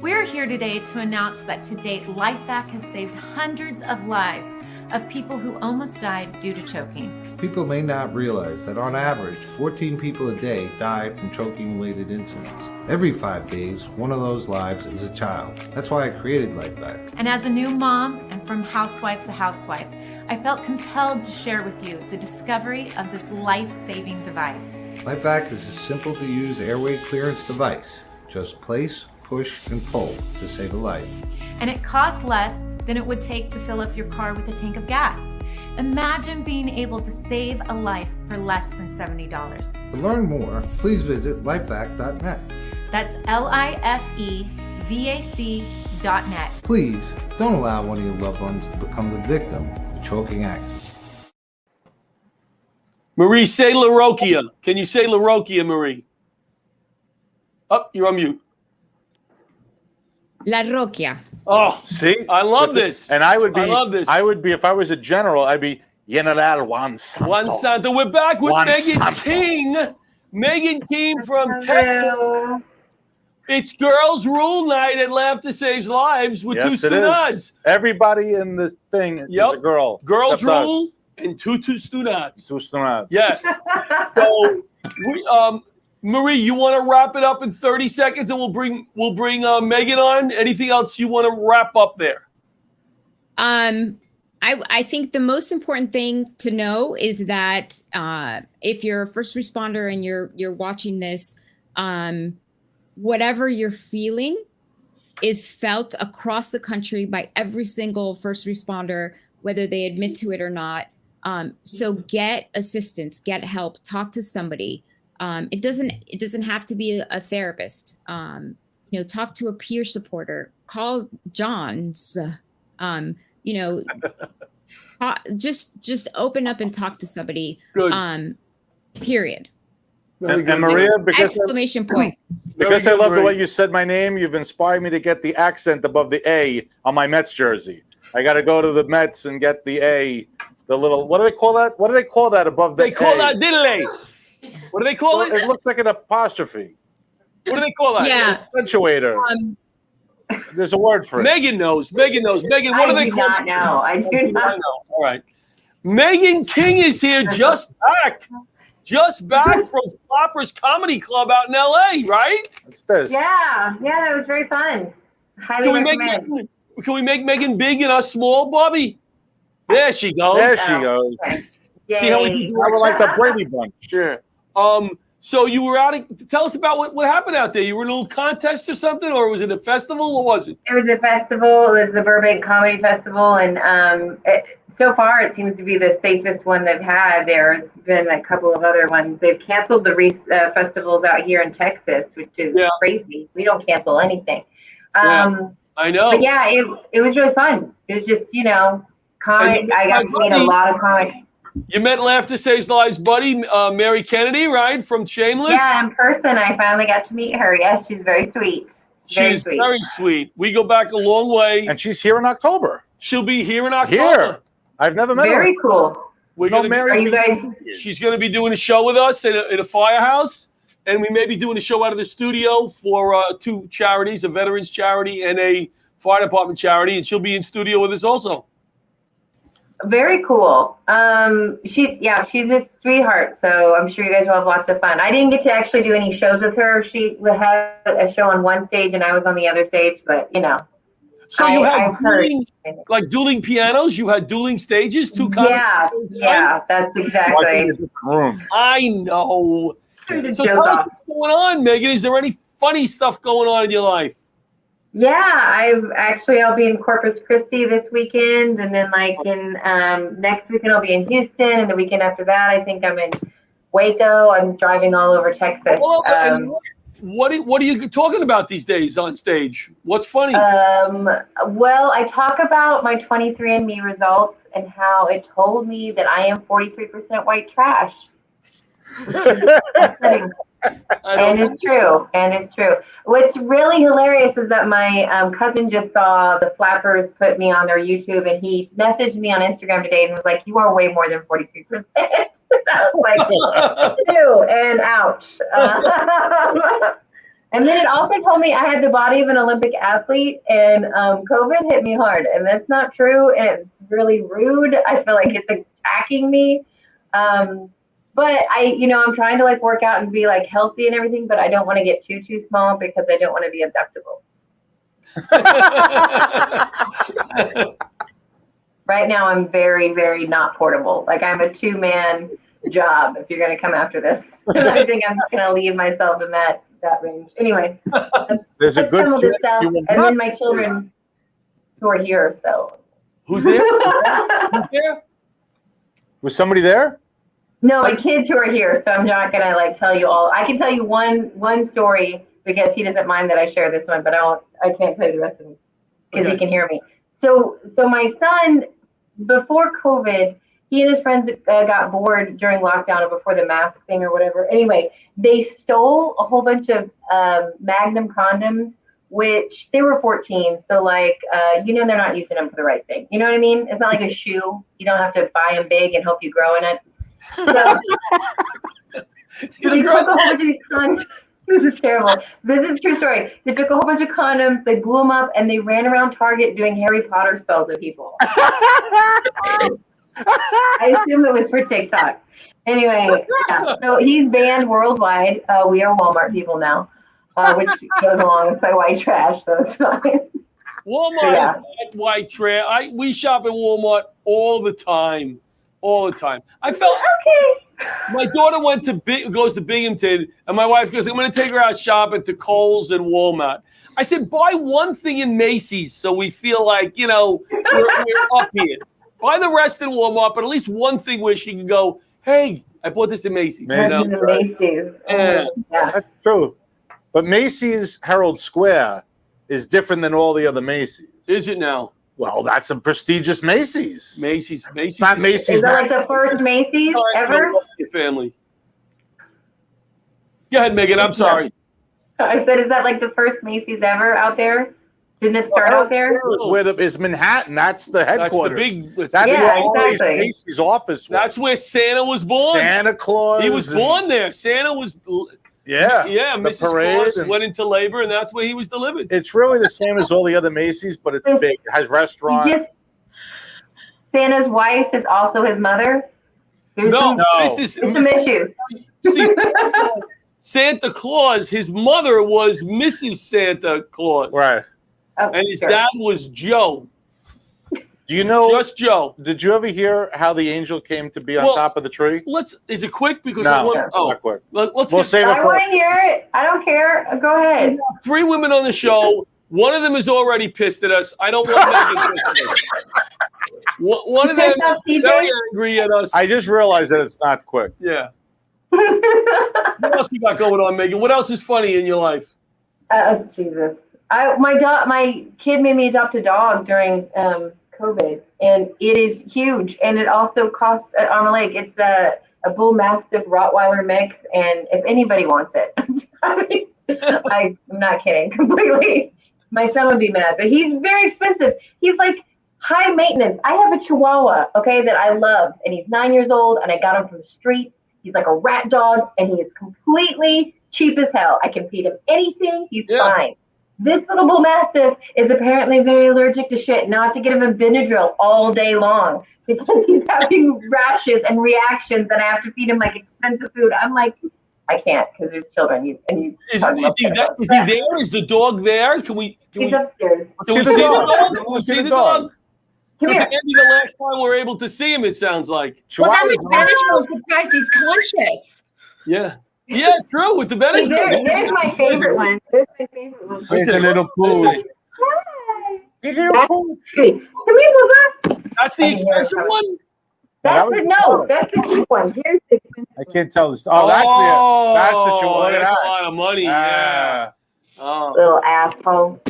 We're here today to announce that to date, Lifevac has saved hundreds of lives of people who almost died due to choking. People may not realize that on average, 14 people a day die from choking-related incidents. Every 5 days, one of those lives is a child. That's why I created Lifevac. And as a new mom and from housewife to housewife, I felt compelled to share with you the discovery of this life-saving device. Lifevac is a simple-to-use airway clearance device. Just place, push, and pull to save a life. And it costs less than it would take to fill up your car with a tank of gas. Imagine being able to save a life for less than $70. To learn more, please visit lifevac.net. That's LIFEVAC.net. Please don't allow one of your loved ones to become the victim of a choking accident. Marie, say Larocchia. Can you say Larocchia, Marie? Oh, you're on mute. Larocchia. Oh, see, I love this. And I would be. I love this. I would be if I was a general. I'd be General Juan Santo. Juan Santo. We're back with Juan Megan Santo. King. Megan King from Texas. It's Girls Rule Night at Laughter Saves Lives with two Yes, it stunads. is. Everybody in this thing is a girl. Girls except Rule us. and two stunads. Two stunads. Yes. So, Marie, you want to wrap it up in 30 seconds, and we'll bring Megan on. Anything else you want to wrap up there? I think the most important thing to know is that if you're a first responder and you're watching this, whatever you're feeling is felt across the country by every single first responder, whether they admit to it or not. So get assistance, get help, talk to somebody. It doesn't have to be a therapist. Talk to a peer supporter. Call John's. Just open up and talk to somebody. Good. Period. And Maria, because exclamation point. Because I love the way you said my name, you've inspired me to get the accent above the A on my Mets jersey. I got to go to the Mets and get the A, the little. What do they call that? What do they call that above the A? They call that diddly. What do they call it? It looks like an apostrophe. What do they call that? Yeah. Accentuator. There's a word for it. Megan knows. Megan, what do they call it? I do not know. All right. Megan King is here, just back from Flopper's Comedy Club out in LA, right? What's this? Yeah, it was very fun. Highly recommend. Can we make Megan big and us small, Bobby? There she goes. There she goes. Okay. See how we do like the Brady Bunch. Sure. So you were out. Tell us about what happened out there. You were in a little contest or something, or was it a festival? What was it? It was a festival. It was the Burbank Comedy Festival, and so far it seems to be the safest one they've had. There's been a couple of other ones. They've canceled the festivals out here in Texas, which is crazy. We don't cancel anything. I know. But yeah, it was really fun. It was just, comic. I got to meet a lot of comics. You met Laughter Saves Lives buddy, Mary Kennedy, right? From Shameless? Yeah, in person. I finally got to meet her. Yes, she's very sweet. She's very sweet. We go back a long way. And she's here in October. She'll be here in October. Here. I've never met her. Very cool. We're No, gonna, Mary. Are you guys? She's going to be doing a show with us in a firehouse. And we may be doing a show out of the studio for 2 charities, a veterans charity and a fire department charity. And she'll be in studio with us also. Very cool. She's a sweetheart. So I'm sure you guys will have lots of fun. I didn't get to actually do any shows with her. She had a show on one stage and I was on the other stage, but So you had dueling pianos? You had dueling stages? 2 Yeah, that's exactly. I know. So joke tell us off. what's going on, Megan. Is there any funny stuff going on in your life? Yeah, I'll be in Corpus Christi this weekend, and then next weekend I'll be in Houston, and the weekend after that I think I'm in Waco. I'm driving all over Texas. What are you talking about these days on stage? What's funny? Well, I talk about my 23andMe results and how it told me that I am 43% white trash. And it's true. What's really hilarious is that my cousin just saw the Flappers put me on their YouTube, and he messaged me on Instagram today and was like, "You are way more than 43%." I was like, "Ew," and ouch. And then it also told me I had the body of an Olympic athlete, and COVID hit me hard, and that's not true, and it's really rude. I feel like it's attacking me. But I'm trying to work out and be healthy and everything, but I don't want to get too small because I don't want to be abductable. Right now, I'm very, very not portable. I'm a 2-man job if you're going to come after this. I think I'm just going to leave myself in that range. Anyway, there's a good some of the stuff, and then my children who are here. So who's there? Who's there? Was somebody there? No, my kids who are here, so I'm not gonna tell you all. I can tell you one story because he doesn't mind that I share this one, but I can't tell you the rest of it because he can hear me. So my son, before COVID, he and his friends got bored during lockdown or before the mask thing or whatever. Anyway, they stole a whole bunch of Magnum condoms, which they were 14. So they're not using them for the right thing. You know what I mean? It's not like a shoe. You don't have to buy them big and hope you grow in it. So they took a whole bunch of these condoms. This is terrible. This is a true story. They took a whole bunch of condoms, they blew them up, and they ran around Target doing Harry Potter spells at people. I assume it was for TikTok. Anyway, yeah. So he's banned worldwide. We are Walmart people now, which goes along with my white trash, so it's fine. Walmart is not white trash. We shop at Walmart all the time. I felt okay. My daughter goes to Binghamton, and my wife goes, "I'm going to take her out shopping to Kohl's and Walmart." I said, "Buy one thing in Macy's so we feel like we're up here. Buy the rest in Walmart, but at least one thing where she can go, hey, I bought this in Macy's." Macy's. Yeah. That's true. But Macy's Herald Square is different than all the other Macy's. Is it now? Well, that's a prestigious Macy's. Macy's. Not Macy's. Is that the first Macy's ever? Your family. Go ahead, Megan. I'm sorry. I said, is that the first Macy's ever out there? Didn't it start out there? It's Manhattan. That's the headquarters. That's where exactly. Macy's office was. That's where Santa was born. Santa Claus. He was born there. Santa was. Yeah. Mrs. Claus went into labor, and that's where he was delivered. It's really the same as all the other Macy's, but it's big. It has restaurants. Santa's wife is also his mother. There's some issues. See, Santa Claus, his mother was Mrs. Santa Claus. Right. And his dad was Joe. Do you know? Just Joe. Did you ever hear how the angel came to be on top of the tree? Is it quick? Because it's not quick. We'll save it for. I want to hear it. I don't care. Go ahead. 3 women on the show. One of them is already pissed at us. I don't want Megan pissed at us. One of them is very angry at us. I just realized that it's not quick. Yeah. What else you got going on, Megan? What else is funny in your life? Jesus. My kid made me adopt a dog during COVID, and it is huge, and it also costs an arm and a leg. It's a bull mastiff Rottweiler mix, and if anybody wants it, I'm not kidding completely. My son would be mad, but he's very expensive. He's like high maintenance. I have a Chihuahua, okay, that I love, and he's 9 years old, and I got him from the streets. He's like a rat dog, and he is completely cheap as hell. I can feed him anything. He's fine. This little bull mastiff is apparently very allergic to shit. Now I have to get him a Benadryl all day long because he's having rashes and reactions, and I have to feed him like expensive food. I'm like, I can't because there's children. Is he there? Is the dog there? He's upstairs. Can we see the dog? Can we see the dog? Come Because here. maybe the last time we were able to see him, it sounds like. Well, that was Benadryl. Surprised he's conscious. Yeah. Yeah, true. With the Benadryl. There's my favorite one. There's my favorite one. There's a little pooch. Hi. Little pooch. Come here, Bubba. That's the expensive one? That's the cheap one. Here's the expensive I can't tell this. Oh, that's the Chihuahua. That's a lot of money. Yeah. Oh. Little asshole.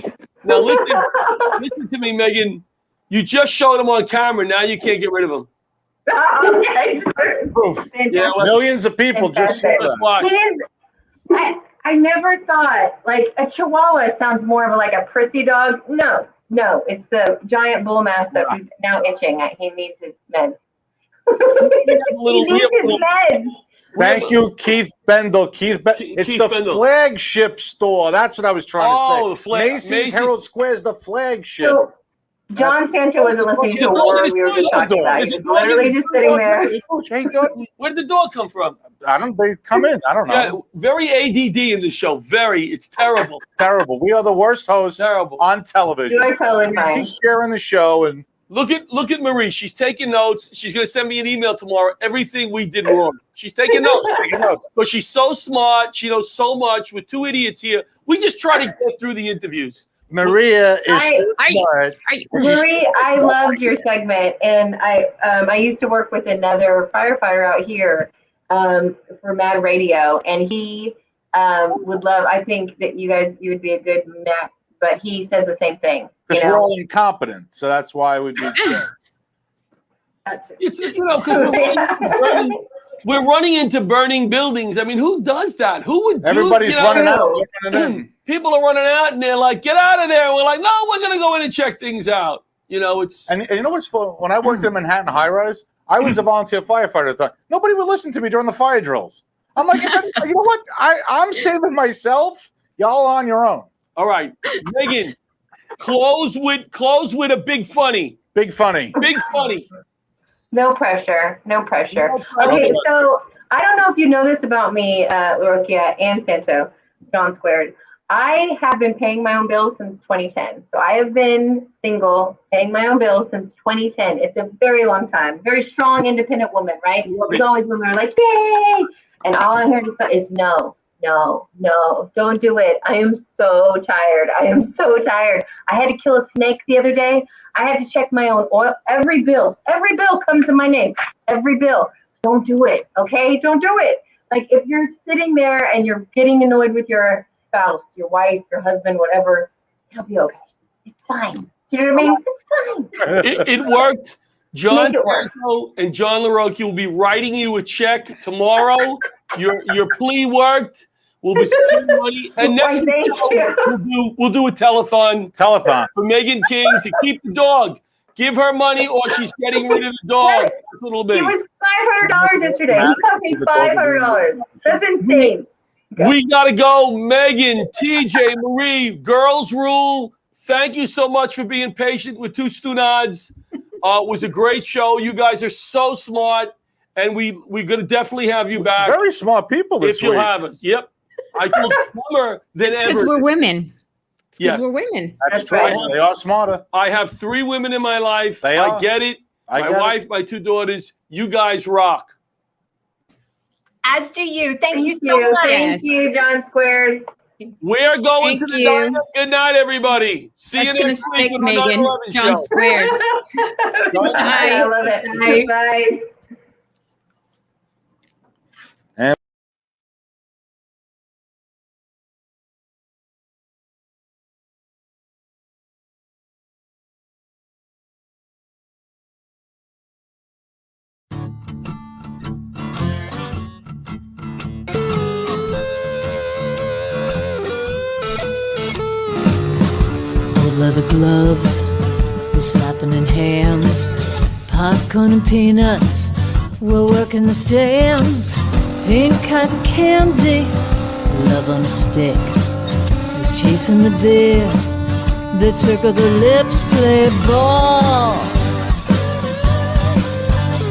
Now listen to me, Megan. You just showed him on camera. Now you can't get rid of him. Okay. Proof. Yeah, millions of people just let's watch. He is, I never thought like a Chihuahua sounds more of like a prissy dog. No, it's the giant bull mastiff who's now itching. He needs his meds. He needs his meds. Thank you, Keith Bendel. It's the Bendel. flagship store. That's what I was trying to say. The Macy's Herald Square is the flagship. So, John Santo wasn't listening to a word we were just talking about. He was literally just sitting there. Where did the dog come from? They come in. I don't know. Yeah, very ADD in the show. It's terrible. Terrible. We are the worst hosts on television. You are totally fine. He's sharing the show and look at Marie. She's taking notes. She's going to send me an email tomorrow. Everything we did wrong. She's taking notes. But she's so smart. She knows so much. With two idiots here, we just try to get through the interviews. Maria is smart. Marie, I loved your segment, and I used to work with another firefighter out here for Mad Radio, and he would love. I think that you would be a good match, but he says the same thing. Because we're all incompetent, so that's why we'd be. It's because we're running into burning buildings. I mean, who does that? Who would? Everybody's running out. People are running out, and they're like, "Get out of there!" And we're like, "No, we're going to go in and check things out." It's and you know what's fun? When I worked in Manhattan high rise, I was a volunteer firefighter at the time. Nobody would listen to me during the fire drills. I'm like, you know what? I'm saving myself. Y'all on your own. All right, Megan. Close with a big funny. Big funny. Big funny. No pressure. Okay, so I don't know if you know this about me, Larocchia and Santo, John Squared. I have been paying my own bills since 2010. So I have been single, paying my own bills since 2010. It's a very long time. Very strong, independent woman, right? There's always women are like, yay! And all I'm here to say is no, don't do it. I am so tired. I had to kill a snake the other day. I had to check my own oil. Every bill comes in my name. Every bill. Don't do it, okay? Don't do it. Like if you're sitting there and you're getting annoyed with your spouse, your wife, your husband, whatever, it'll be okay. It's fine. Do you know what I mean? It's fine. It worked. John Santo and John Larocchia will be writing you a check tomorrow. Your plea worked. We'll be spending money, and next week we'll do a telethon for Megan King to keep the dog. Give her money, or she's getting rid of the dog. That's what it'll be. It was $500 yesterday. He cost me $500. That's insane. We gotta go, Megan, TJ, Marie, girls rule. Thank you so much for being patient with two Stunads. It was a great show. You guys are so smart, and we're gonna definitely have you back. Very smart people this if you'll week. have us. Yep. I feel dumber than ever. Because we're women. Yes. We're women. That's true. They are smarter. I have 3 women in my life. They are. I get it. My wife, my 2 daughters. You guys rock. As do you. Thank you so much. Thank you, John Squared. We're going to the diner. Good night, everybody. See you next week. Stick, Megan. John Squared. Bye. I love it. Bye. leather gloves, we're slapping in hands. Popcorn and peanuts, we're working the stands. Pink cotton candy, love on a stick. Who's chasing the beer that circle the lips? Play ball,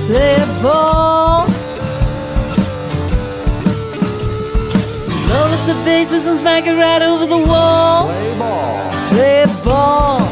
play ball. Roll up the bases and smack it right over the wall. Play ball, play ball.